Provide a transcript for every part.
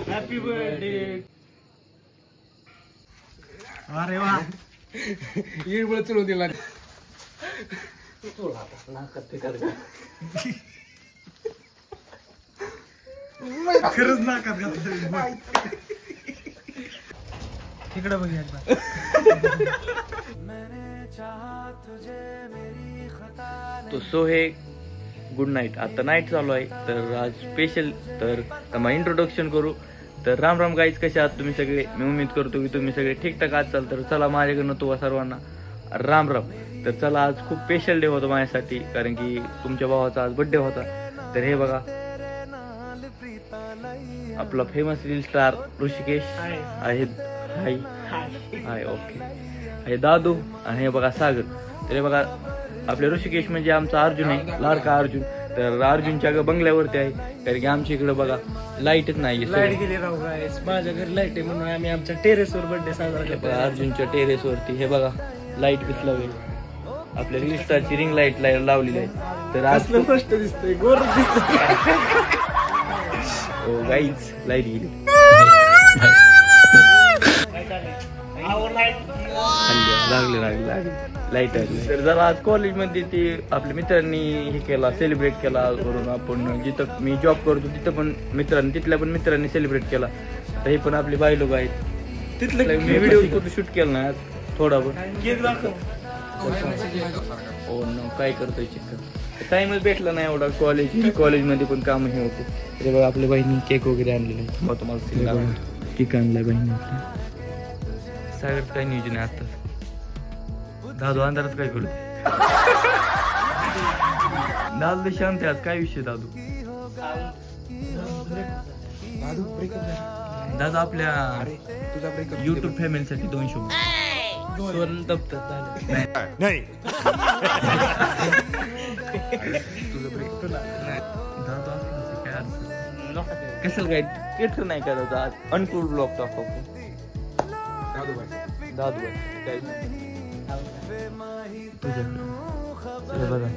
Happy birthday. अरे वा येळ चढवून दिला. खरंच नाकात घातलं. तिकडे बघ एकदा. तो सो हे गुड नाईट. आता नाईट चालू आहे तर आज स्पेशल तर मग इंट्रोडक्शन करू. तर राम राम गाईज, कसे आहात तुम्ही सगळे? मी उम्मीद करतो की तुम्ही सगळे ठीकठाक आहात. चाल तर चला माझ्याकडनं तुम्हा सर्वांना राम राम. तर चला आज खूप स्पेशल डे होता माझ्यासाठी, कारण की तुमच्या भावाचा आज बर्थडे होता. तर हे बघा आपला फेमस रील स्टार ऋषिकेश आहे. हाय हाय ओके. हे दादू आणि हे बघा सागर. तर हे बघा आपल्या ऋषिकेश म्हणजे आमचा अर्जुन आहे, लाडका अर्जुन. तर अर्जुनच्या बंगल्यावरती आहे, कारण की आमच्या इकडे बघा लाईटच नाही. लाईट गेली राहू गाईस. माझ्या घरी लाईट आहे म्हणून आम्ही आमच्या टेरेसवर बर्थडे साजरा करतो. अर्जुनच्या टेरेसवरती हे बघा लाईट कसं लावली. आपल्या रील स्टारची रिंग लाईट लावलेली आहे. तर आज स्पष्ट दिसतंय, गोर दिसतंय. हो गाईज लाईट गेली. लागले लाईट आली. तर जरा आज कॉलेजमध्ये ती आपल्या मित्रांनी हे केला, सेलिब्रेट केला. करून आपण जिथं मी जॉब करतो तिथं पण तिथल्या पण मित्रांनी सेलिब्रेट केला. तर हे पण आपले बाई लोक आहेत. तिथलं मी व्हिडिओ कुठे शूट केला ना आज थोडा पण. केक दाखव. हो न काय करतोय चिकन. टाइमच भेटला नाही एवढा. कॉलेजमध्ये पण काम हे होते. ते बघा आपल्या बहिणी केक वगैरे आणलेला आहे. मग तुम्हाला केक आणलाय बहिणी आपल्या. सागर काय नियोजन आहे आता? दादू अंधारात काय करू? दादू शांत आज काय विषय दादू? दादा आपल्या युट्यूब फॅमिलीसाठी 200 दोन दप्तर नाही कसं काय थिएटर नाही करायचं आज? अनकूल ब्लॉग दाखवतो. दादू काय तुझं बघा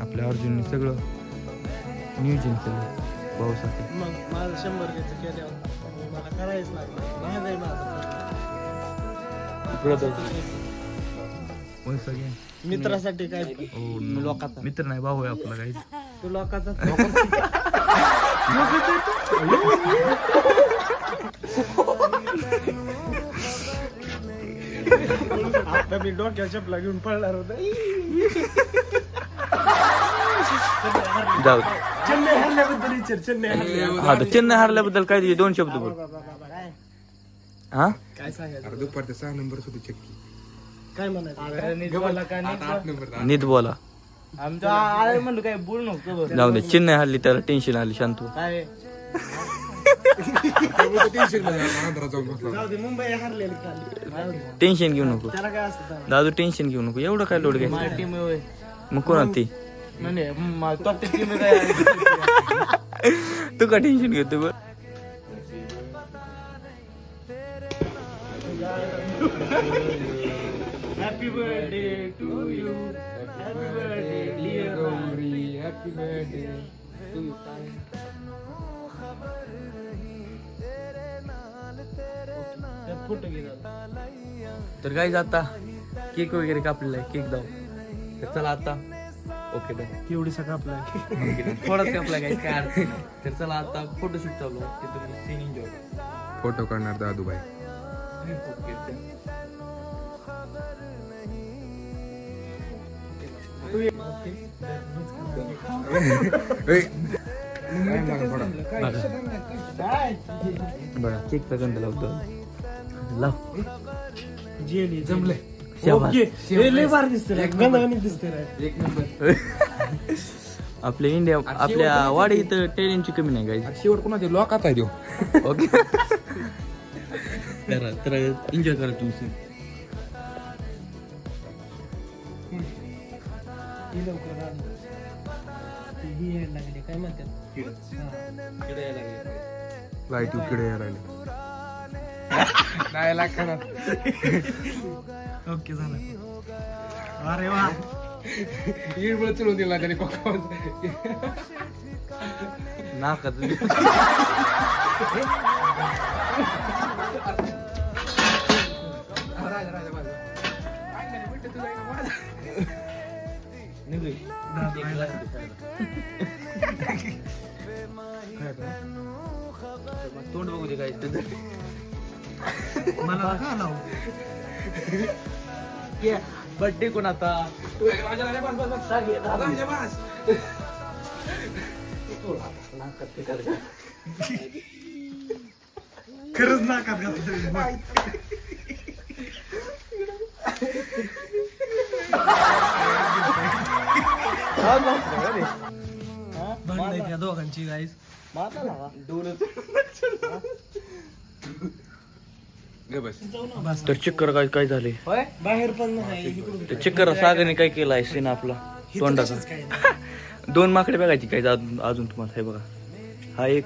आपल्या अर्जुनने सगळं नियोजन केलं भाऊसाठी. मग माझं 100 घ्यायचं केल्यावर मला करायच लागलं. नाही मित्रासाठी काय लोकांचा मित्र नाही भाऊ आहे आपला. काही तू लोकांचा आता मी डोक्यात चपला घेऊन पळणार होता. जाऊ चेन्नई हरल्याबद्दल विचार. चेन्नई हरल्याबद्दल काय 2 शब्द बोल. हा काय सांगायचं? दुपारच्या 6 नंबर सुद्धा चक्की काय म्हणायचं? नीट बोला. आमच्या आळे म्हणलं काय बोल नको. जाऊ दे. चेन्नई हरली त्याला टेन्शन आली. शांत हो. काय जाऊ दे. मुंबई हरलेली काल. टेन्शन घेऊ नको त्याला काय असतं? दादू. टेन्शन घेऊ नको. एवढं काय लोड घ्यायचं? माझी टीम होय. मग कोणा ती म्हणजे टॉप टीम काय? तू का टेन्शन घेतो बघ. Happy birthday to you. Happy birthday dear Gauri. Happy birthday to you. Photo घे. तर काय आता केक वगैरे कापलेला आहे. केक दाव. तर चला आता ओके डन. एवढी सगळं आपलं थोडाच कापला काय काय अर्थ. तर चला आता फोटोशूट चालू आहे. ते तुम्ही सीन एन्जॉय. फोटो काढणार दादूबाई. बघा केकचा गंध लावतो. लाव. जेली जमले. शाबास. लय भारी दिसते. गंधावानी दिसते. एक नंबर. आपल्या इंडिया आपल्या वाडी इथं टॅलेंटची कमी नाही काय. शेवट कोणाचे लॉक आता देऊ. ओके करा. तर एन्जॉय करा तुम्ही. काय म्हणतात? लाईट इकडे यायला नाही लागणार. ओके झालं. अरे वा इडबळ चढून दिला त्याने कोका नाका तोंड बघू दे काय मला बर्थडे कोण आता खरंच नाकात घातलं दोघांची गाईस तर चक्कर काय झाले बाहेर पण नाही तर चक्कर सागरने काय केलं आहे सीन आपला तोंडाचा 2 माकडे बघायची काय अजून तुम्हाला हे बघा हा एक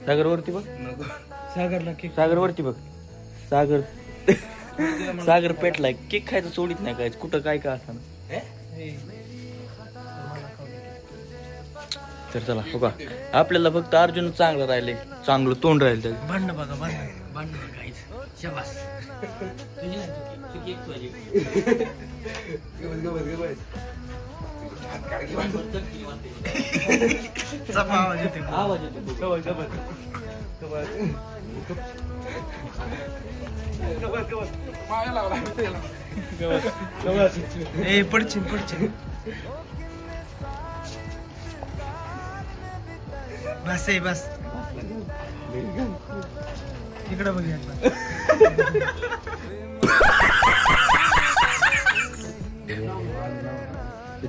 सागर वरती बघ सागर वरती बघ सागर पेटलाय केक खायचं सोडित नाही काय कुठं काय का असं तर चला हो का आपल्याला फक्त अर्जुन चांगलं राहिले चांगलं तोंड राहील त्याचं भांडण बघा भांडण काहीच शाबास आवाज येतो ए पडचिन बस आहे बस इकडे बघ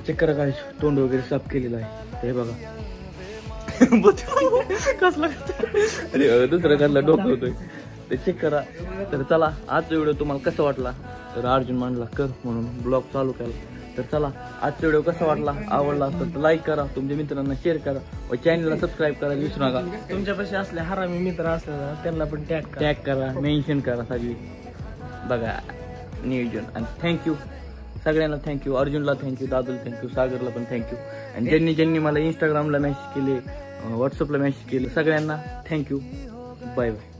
चक्कर काय तोंड वगैरे साफ केलेलं आहे हे बघा कसला अरे दुसऱ्या घरला डोकं होतोय ते चेक करा तर चला आजचा व्हिडिओ तुम्हाला कसा वाटला तर अर्जुन म्हणला कर म्हणून ब्लॉग चालू केला तर चला आजचा व्हिडिओ कसा वाटला आवडला असेल तर लाईक करा तुमच्या मित्रांना शेअर करा व चॅनलला सबस्क्राईब करायला विसरू नका तुमच्यापाशी असले हरामी मित्र असले ना त्यांना पण टॅग करा मेन्शन करा सगळी बघा नियोजन आणि थँक्यू सगळ्यांना थँक्यू अर्जुनला थँक्यू दादूला थँक्यू सागरला पण थँक्यू आणि ज्यांनी मला इंस्टाग्रामला मेसेज केले व्हॉट्सअपला मेसेज केले सगळ्यांना थँक्यू बाय बाय